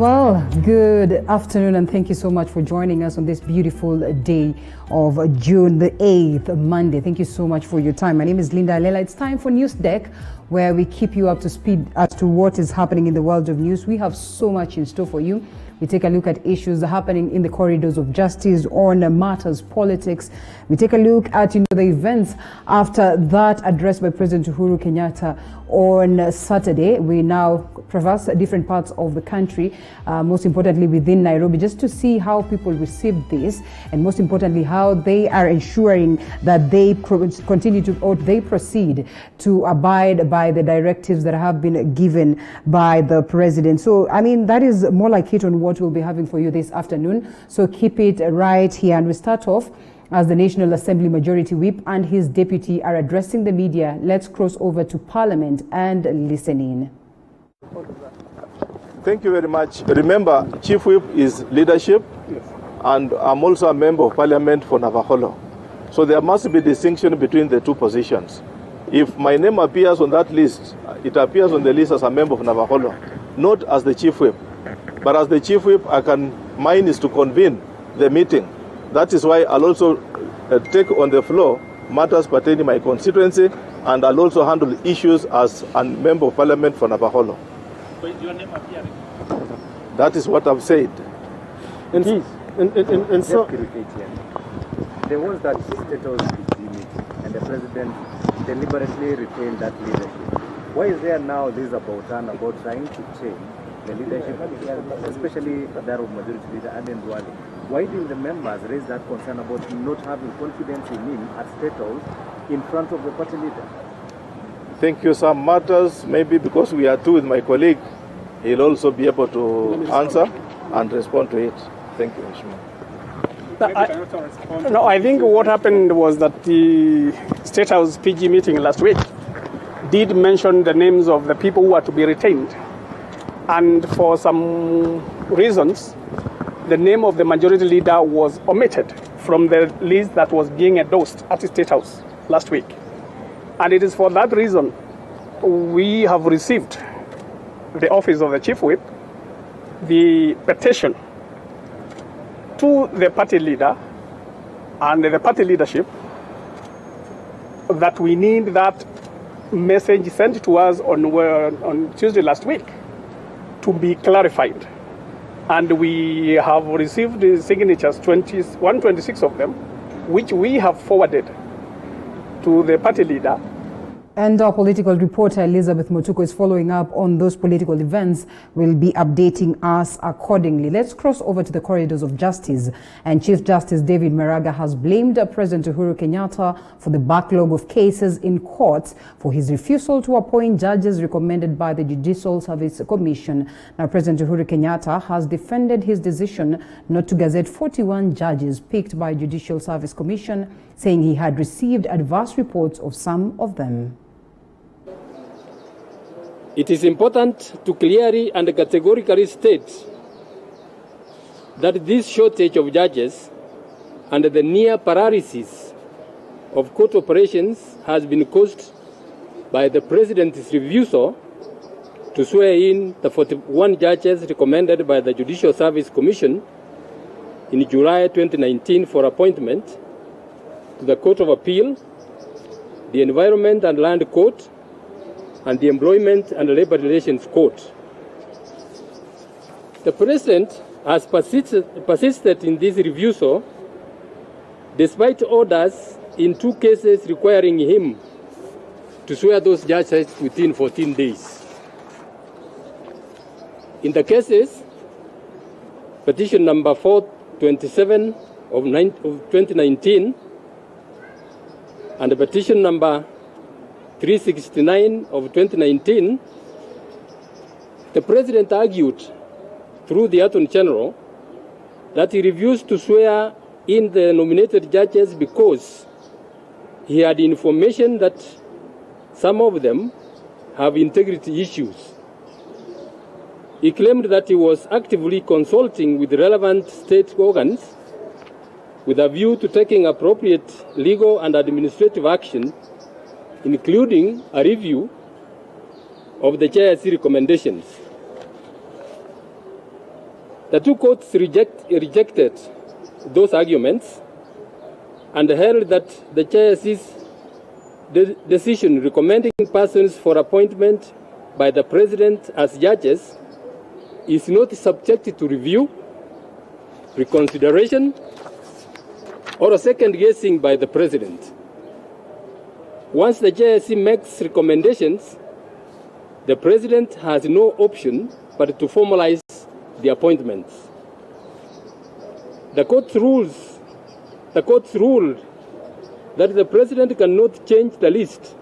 Well, good afternoon and thank you so much for joining us on this beautiful day of June the 8th, Monday. Thank you so much for your time. My name is Linda Alela. It's time for News Deck, where we keep you up to speed as to what is happening in the world of news. We have so much in store for you. We take a look at issues happening in the corridors of justice, on matters, politics. We take a look at the events after that address by President Uhuru Kenyatta on Saturday. We now traverse different parts of the country, most importantly within Nairobi, just to see how people received this, and most importantly how they are ensuring that they continue to, or they proceed to abide by the directives that have been given by the president. So, I mean, that is more like it on what we'll be having for you this afternoon. So keep it right here. And we start off as the National Assembly Majority Whip and his deputy are addressing the media. Let's cross over to Parliament and listen in. Thank you very much. Remember, Chief Whip is leadership, and I'm also a member of Parliament for Navakholo. So there must be distinction between the two positions. If my name appears on that list, it appears on the list as a member of Navakholo, not as the Chief Whip. But as the Chief Whip, mine is to convene the meeting. That is why I'll also take on the floor matters pertaining to my constituency, and I'll also handle issues as a member of Parliament for Navakholo. So is your name appearing? That is what I've said. And so there was that State House meeting, and the president deliberately retained that leadership. Why is there now this about trying to change the leadership, especially that of Majority Leader Aden Duale? Why did the members raise that concern about not having confidence in him at State House in front of the party leader? Thank you. Some matters, maybe because we are two with my colleague, he'll also be able to answer and respond to it. Thank you, Ishmael. I think what happened was that the State House PG meeting last week did mention the names of the people who are to be retained. And for some reasons, the name of the majority leader was omitted from the list that was being endorsed at the State House last week. And it is for that reason we have received the office of the Chief Whip, the petition to the party leader and the party leadership that we need that message sent to us on Tuesday last week to be clarified. And we have received the signatures, 126 of them, which we have forwarded to the party leader. And our political reporter Elizabeth Motuko is following up on those political events. Will be updating us accordingly. Let's cross over to the corridors of justice. And Chief Justice David Maraga has blamed President Uhuru Kenyatta for the backlog of cases in courts for his refusal to appoint judges recommended by the Judicial Service Commission. Now, President Uhuru Kenyatta has defended his decision not to gazette 41 judges picked by Judicial Service Commission, saying he had received adverse reports of some of them. It is important to clearly and categorically state that this shortage of judges and the near paralysis of court operations has been caused by the President's refusal to swear in the 41 judges recommended by the Judicial Service Commission in July 2019 for appointment to the Court of Appeal, the Environment and Land Court, and the Employment and Labor Relations Court. The President has persisted in this refusal despite orders in 2 cases requiring him to swear those judges within 14 days. In the cases, petition number 427 of 2019 and the petition number 369 of 2019, the President argued through the Attorney General that he refused to swear in the nominated judges because he had information that some of them have integrity issues. He claimed that he was actively consulting with relevant state organs with a view to taking appropriate legal and administrative action, including a review of the JSC recommendations. The two courts rejected those arguments and held that the JSC's decision recommending persons for appointment by the President as judges is not subject to review, reconsideration, or a second guessing by the President. Once the JSC makes recommendations, the President has no option but to formalize the appointments. The court ruled that the President cannot change the list,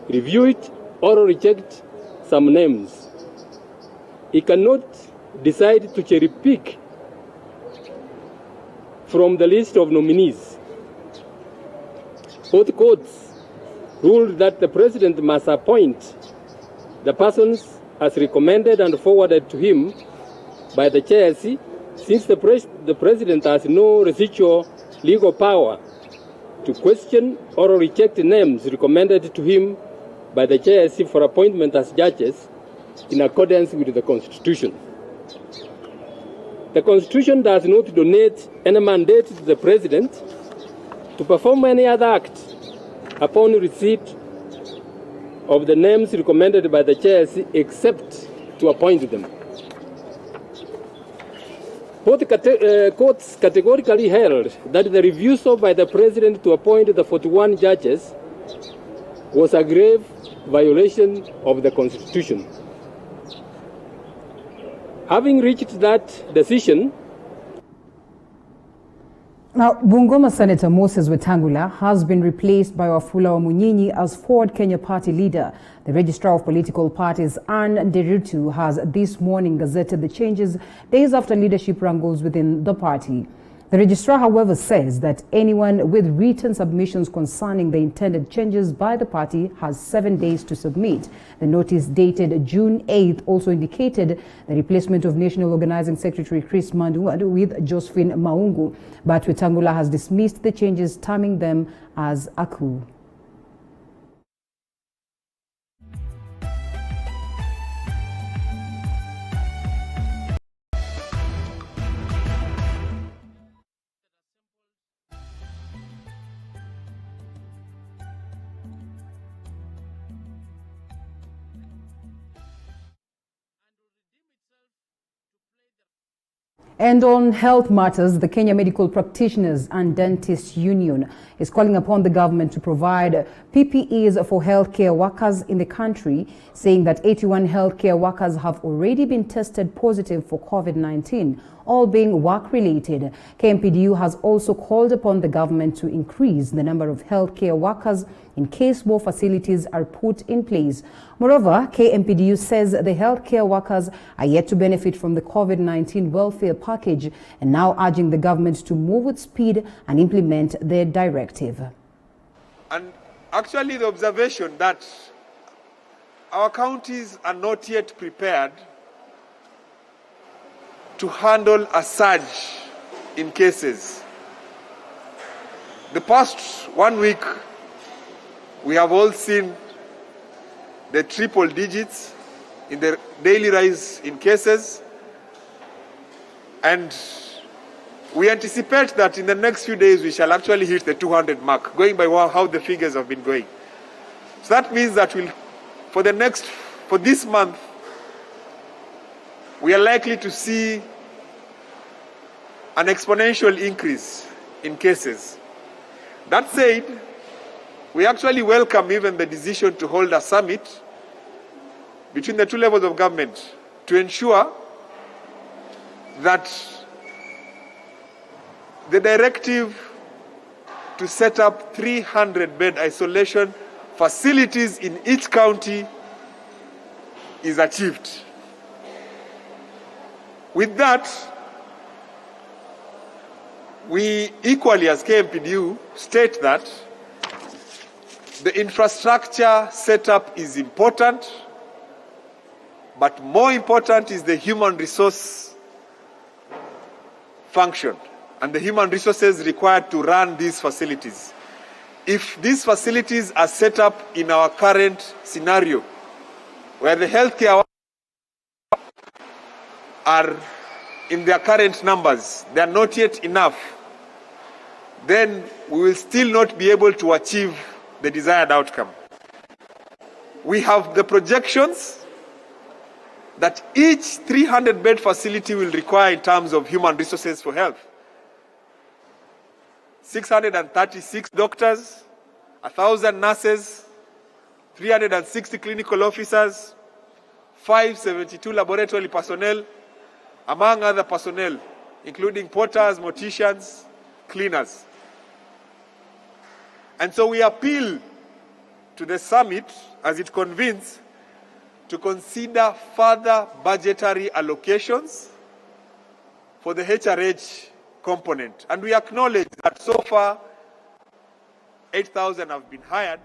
review it, or reject some names. He cannot decide to cherry-pick from the list of nominees. Both courts ruled that the President must appoint the persons as recommended and forwarded to him by the JSC, since the President has no residual legal power to question or reject names recommended to him by the JSC for appointment as judges in accordance with the Constitution. The Constitution does not donate any mandate to the President to perform any other act upon receipt of the names recommended by the JSC except to appoint them. Both courts categorically held that the refusal by the President to appoint the 41 judges was a grave violation of the Constitution. Having reached that decision, now, Bungoma Senator Moses Wetangula has been replaced by Wafula Wamunyinyi as Ford Kenya Party leader. The Registrar of Political Parties, Anne Nderitu, has this morning gazetted the changes days after leadership wrangles within the party. The registrar, however, says that anyone with written submissions concerning the intended changes by the party has 7 days to submit. The notice dated June 8th also indicated the replacement of National Organizing Secretary Chris Mandu with Josephine Maungu, but Wetangula has dismissed the changes, terming them as a coup. And on health matters, the Kenya Medical Practitioners and Dentists Union is calling upon the government to provide PPEs for healthcare workers in the country, saying that 81 healthcare workers have already been tested positive for COVID-19, all being work-related. KMPDU has also called upon the government to increase the number of healthcare workers in case more facilities are put in place. Moreover, KMPDU says the healthcare workers are yet to benefit from the COVID-19 welfare package and now urging the government to move with speed and implement their directive. And actually the observation that our counties are not yet prepared to handle a surge in cases. The past 1 week, we have all seen the triple digits in the daily rise in cases, and we anticipate that in the next few days we shall actually hit the 200 mark, going by how the figures have been going. So that means that for this month, we are likely to see an exponential increase in cases. That said, we actually welcome even the decision to hold a summit between the two levels of government to ensure that the directive to set up 300-bed isolation facilities in each county is achieved. With that, we equally as KMPDU state that the infrastructure setup is important, but more important is the human resource function and the human resources required to run these facilities. If these facilities are set up in our current scenario, where the healthcare are in their current numbers, they are not yet enough, then we will still not be able to achieve the desired outcome. We have the projections that each 300-bed facility will require in terms of human resources for health. 636 doctors, 1,000 nurses, 360 clinical officers, 572 laboratory personnel, among other personnel, including porters, morticians, cleaners. And so we appeal to the summit as it convenes to consider further budgetary allocations for the HRH component. And we acknowledge that so far 8,000 have been hired.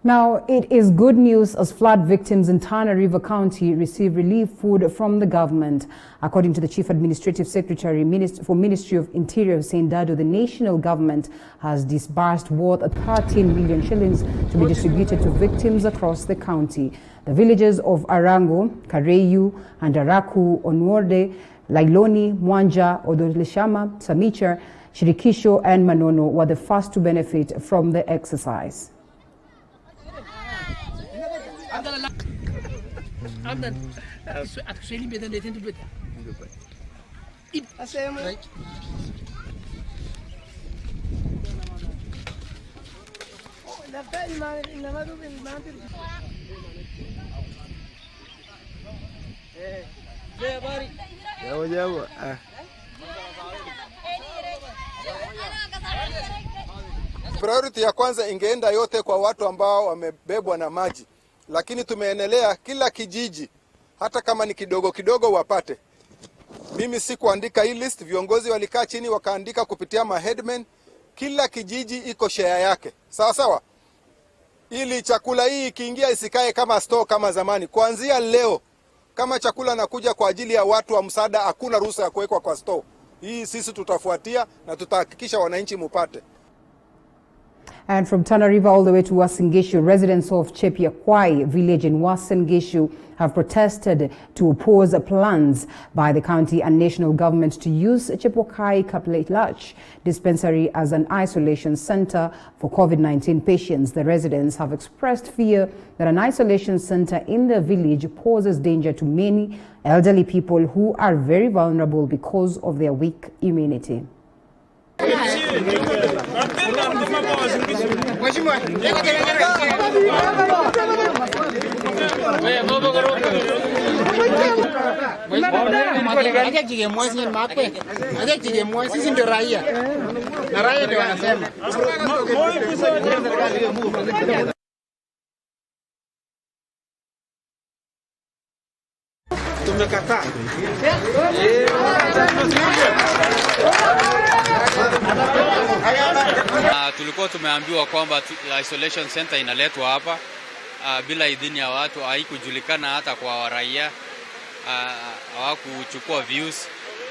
Now, it is good news as flood victims in Tana River County receive relief food from the government. According to the Chief Administrative Secretary for Ministry of Interior, Hussein Dado, the national government has disbursed worth 13 million shillings to be distributed to victims across the county. The villages of Arango, Kareyu, and Araku, Onworde, Lailoni, Mwanja, Odoleshama, Samicha, Shirikisho, and Manono were the first to benefit from the exercise. Priority ya kwanza ingeenda yote kwa watu ambao wamebebwa na maji, lakini tumeendelea kila kijiji, hata kama ni kidogo kidogo wapate. Mimi si kuandika hii list, viongozi walikaa chini wakaandika kupitia maheadmen. Kila kijiji iko share yake, sawa sawa, ili chakula hii ikiingia isikae kama store kama zamani. Kuanzia leo, kama chakula nakuja kwa ajili ya watu wa msaada, hakuna ruhusa ya kuwekwa kwa store. Hii sisi tutafuatia na tutahakikisha wananchi mupate. And from Tana River all the way to Uasin Gishu, residents of Chepiakwai village in Uasin Gishu have protested to oppose plans by the county and national government to use Chepiakwai Kaplet Lach dispensary as an isolation center for COVID-19 patients. The residents have expressed fear that an isolation center in their village poses danger to many elderly people who are very vulnerable because of their weak immunity. Tulikuwa tumeambiwa kwamba isolation center inaletwa hapa bila idhini ya watu, haikujulikana hata kwa raia, hawakuchukua views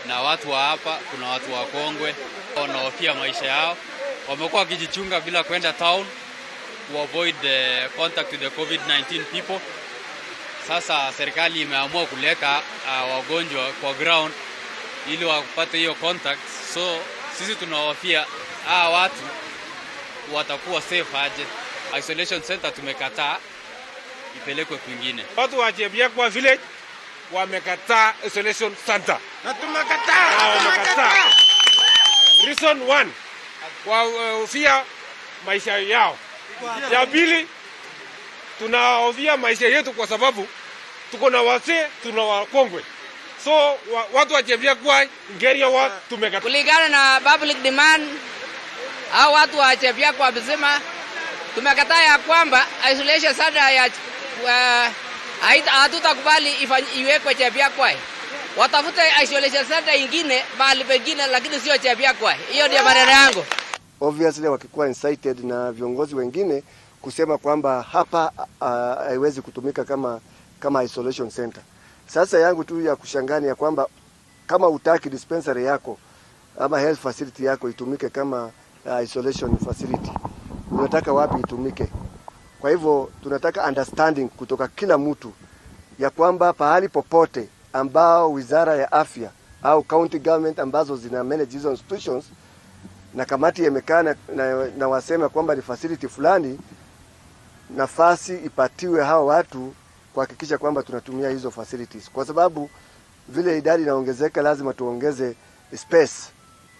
na watu wa hapa. Kuna watu wa Kongwe wanaofia maisha yao, wamekuwa wakijichunga bila kwenda town to avoid the contact with the COVID-19 people. Sasa serikali imeamua kuleka wagonjwa kwa ground ili wapate hiyo contact. So sisi tunawafia watu watakuwa safe aje. Isolation center tumekataa ipelekwe kwingine. Watu wa Chepiakwai village wamekataa isolation center. Na tumekataa. Reason 1, wahofia maisha yao. Ya pili, tunahofia maisha yetu kwa sababu tuko na wazee, tuna wakongwe. So watu wa Chepiakwai ngeria watu tumekataa. Kulingana na public demand, au watu wa Chepiakwai wamesema tumekataa ya kwamba isolation center ya hatutakubali iwekwe Chepiakwai. Watafute isolation center ingine mahali pengine, lakini sio Chepiakwai. Hiyo ndio maneno yangu. Obviously wakikuwa incited na viongozi wengine kusema kwamba hapa haiwezi kutumika kama isolation center. Sasa yangu tu ya kushangania ya kwamba kama utaki dispensary yako ama health facility yako itumike kama isolation facility, unataka wapi itumike? Kwa hivyo tunataka understanding kutoka kila mtu ya kwamba pahali popote ambao wizara ya afya au county government ambazo zina manage hizo institutions na kamati imekaa na wasema kwamba ni facility fulani, nafasi ipatiwe hao watu kuhakikisha kwamba tunatumia hizo facilities, kwa sababu vile idadi inaongezeka lazima tuongeze space.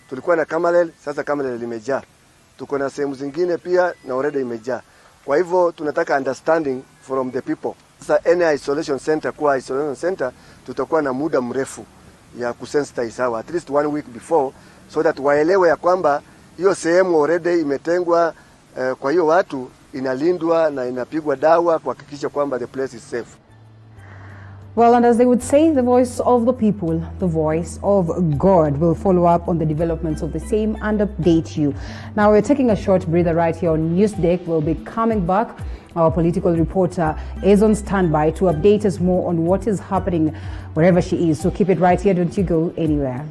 Tulikuwa na Kamalel, sasa Kamalel limejaa. Tuko na sehemu zingine pia na already imejaa. Kwa hivyo tunataka understanding from the people. Sasa any isolation center kuwa isolation center, tutakuwa na muda mrefu ya kusensitize hawa at least 1 week before, so that waelewe ya kwamba hiyo sehemu already imetengwa, kwa hiyo watu inalindwa na inapigwa dawa kuhakikisha kwamba the place is safe. Well, and as they would say, the voice of the people, the voice of God, will follow up on the developments of the same and update you. Now, we're taking a short breather right here on Newsdeck. We'll be coming back. Our political reporter is on standby to update us more on what is happening wherever she is. So keep it right here. Don't you go anywhere.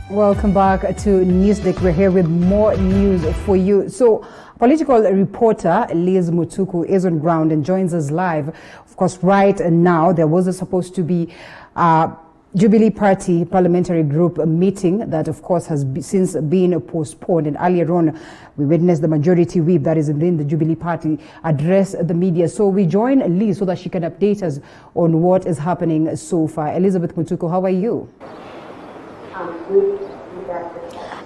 Welcome back to Newsdeck. We're here with more news for you. So, political reporter Liz Mutuku is on ground and joins us live. Of course, right now, there was supposed to be Jubilee Party parliamentary group meeting that, of course, has since been postponed. And earlier on, we witnessed the majority whip that is within the Jubilee Party address the media. So we join Liz so that she can update us on what is happening so far. Elizabeth Mutuku, how are you?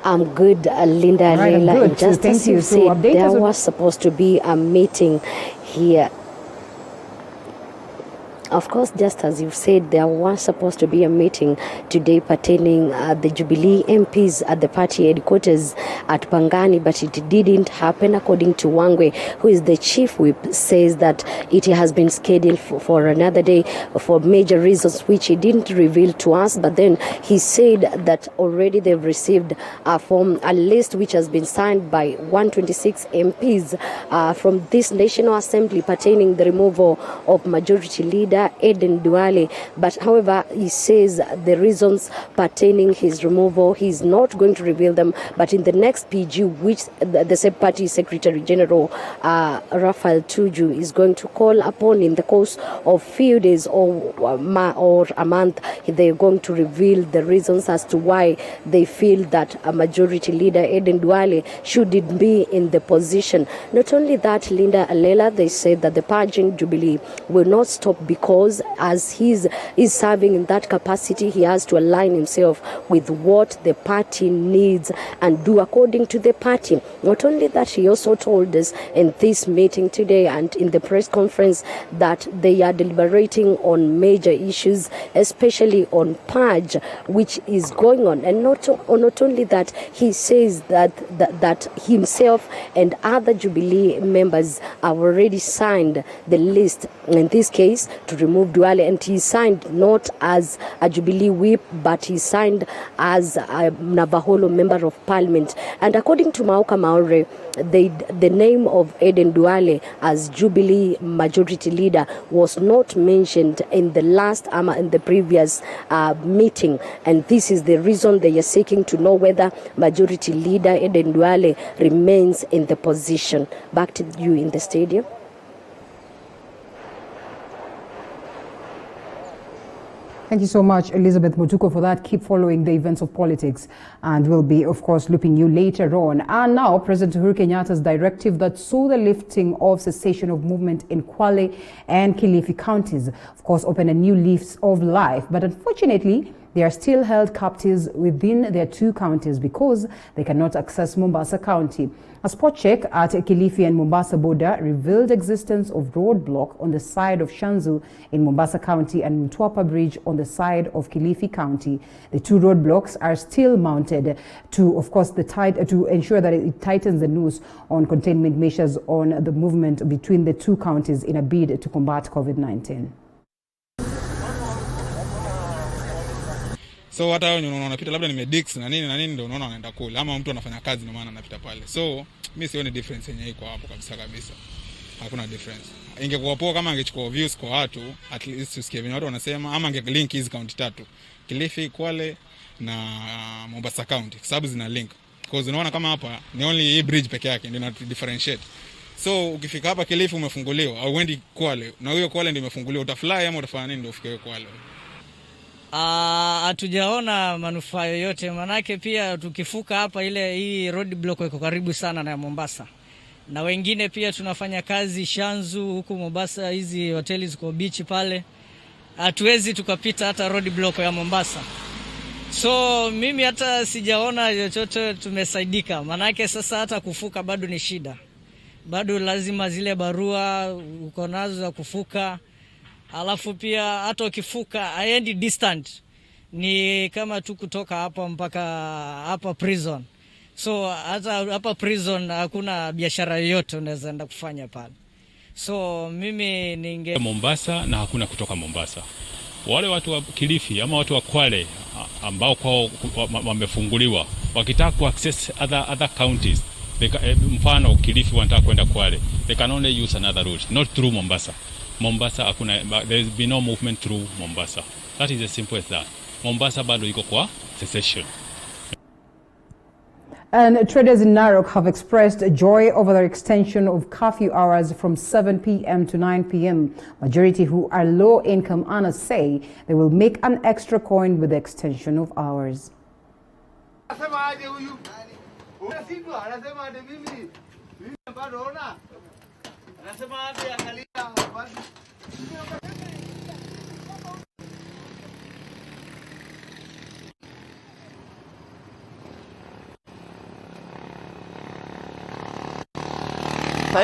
I'm good, Linda. Right, Leila. good. Just Thank as you you. said, there was supposed to be a meeting here Of course, just as you've said, there was supposed to be a meeting today pertaining the Jubilee MPs at the party headquarters at Pangani, but it didn't happen. According to Wangwe, who is the chief whip, says that it has been scheduled for another day for major reasons, which he didn't reveal to us. But then he said that already they've received a list which has been signed by 126 MPs from this National Assembly pertaining the removal of Majority Leader Aden Duale. But however, he says the reasons pertaining his removal, he's not going to reveal them, but in the next PG, which the party Secretary General Raphael Tuju is going to call upon in the course of few days or a month, they're going to reveal the reasons as to why they feel that a Majority Leader Aden Duale shouldn't be in the position. Not only that, Linda Alela, they said that the purging Jubilee will not stop because as he's serving in that capacity, he has to align himself with what the party needs and do according to the party. Not only that, he also told us in this meeting today and in the press conference that they are deliberating on major issues, especially on purge, which is going on. And not only that, he says that himself and other Jubilee members have already signed the list, in this case, to remove Duale, and he signed not as a Jubilee whip, but he signed as a Navaholo member of parliament. And according to Mauka Maure, the name of Aden Duale as Jubilee Majority Leader was not mentioned in the previous meeting, and this is the reason they are seeking to know whether Majority Leader Aden Duale remains in the position. Back to you in the stadium. Thank you so much, Elizabeth Mutuko, for that. Keep following the events of politics, and we'll be, of course, looping you later on. And now, President Uhuru Kenyatta's directive that saw the lifting of cessation of movement in Kwale and Kilifi counties, of course, opened a new leaf of life. But unfortunately, they are still held captives within their two counties because they cannot access Mombasa County. A spot check at Kilifi and Mombasa border revealed existence of roadblock on the side of Shanzu in Mombasa County and Mtwapa Bridge on the side of Kilifi County. The two roadblocks are still mounted to, of course, to ensure that it tightens the noose on containment measures on the movement between the two counties in a bid to combat COVID-19. So hata wao unaona unapita labda nimedix na nini ndio unaona anaenda kule, ama mtu anafanya kazi ndio maana anapita pale. So mimi sioni difference yenye iko hapo kabisa. Hakuna difference. Ingekuwa poa kama angechukua views kwa watu, at least usikie vile watu wanasema, ama angelink hizi county tatu, Kilifi, Kwale na Mombasa County, kwa sababu zina link. Because unaona kama hapa ni only hii bridge peke yake ndio ina differentiate. So ukifika hapa Kilifi umefunguliwa au uendi Kwale, na hiyo Kwale ndio imefunguliwa, utafly ama utafanya nini ndio ufike Kwale? Hatujaona manufaa yoyote, manake pia tukifuka hapa hii road block iko karibu sana na Mombasa. Na wengine pia tunafanya kazi Shanzu huku Mombasa, hizi hoteli ziko beach pale. Hatuwezi tukapita hata road block ya Mombasa. So mimi hata sijaona yochote tumesaidika, manake sasa hata kufuka bado ni shida. Bado lazima zile barua uko nazo za kufuka. Alafu pia hata ukifuka haendi distant, ni kama tu kutoka hapa mpaka hapa prison. So hata hapa prison hakuna biashara yoyote unaweza enda kufanya pale. So mimi Mombasa na hakuna kutoka Mombasa. Wale watu wa Kilifi ama watu wa Kwale ambao kwao wamefunguliwa, wakitaka ku access other counties, mfano Kilifi wanataka kwenda Kwale, they can only use another route, not through Mombasa. Mombasa hakuna, there's been no movement through Mombasa. That is as simple as that. Mombasa bado iko kwa cessation. And traders in Narok have expressed joy over the extension of curfew hours from 7 p.m. to 9 p.m. Majority who are low-income earners say they will make an extra coin with the extension of hours.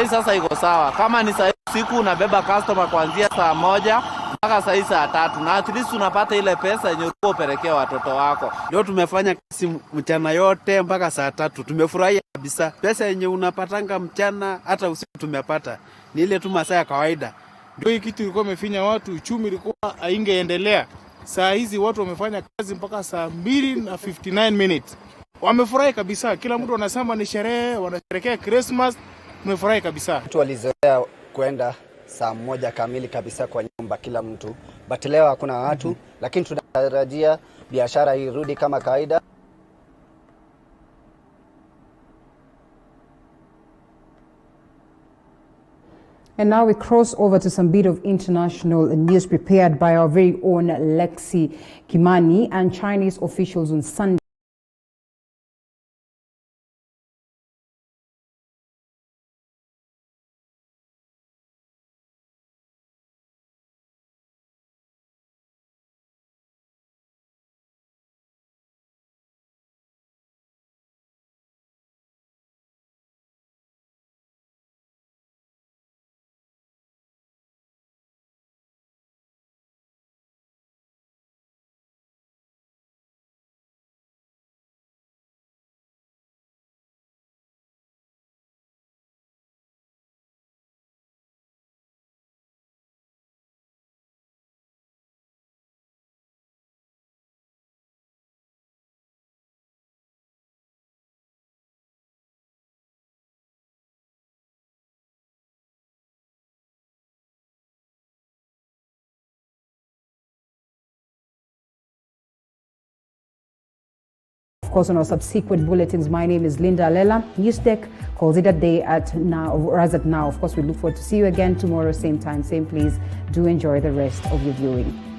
Sasa iko sawa. Kama ni saa usiku unabeba customer kuanzia saa 1 mpaka saa hii saa 3, na at least unapata ile pesa yenye ulikuwa upelekea watoto wako. Leo tumefanya kazi mchana yote mpaka saa 3. Tumefurahia kabisa. Pesa yenye unapatanga mchana hata usiku tumepata. Ni ile tu masaa ya kawaida. Ndio hii kitu ilikuwa imefanya watu, uchumi ilikuwa haingeendelea. Saa hizi watu wamefanya kazi mpaka saa 2:59 minutes. Wamefurahi kabisa. Kila mtu anasema ni sherehe, wanasherehekea Christmas. Tumefurahi kabisa. Watu walizoea kwenda saa 1 kamili kabisa kwa nyumba kila mtu. But leo hakuna watu, lakini tunatarajia biashara irudi kama kawaida. And now we cross over to some bit of international news prepared by our very own Lexi Kimani. And Chinese officials on Sunday course, on our subsequent bulletins. My name is Linda Lela. News Deck calls it a day at now, or as at now. Of course, we look forward to see you again tomorrow, same time, same place. Do enjoy the rest of your viewing.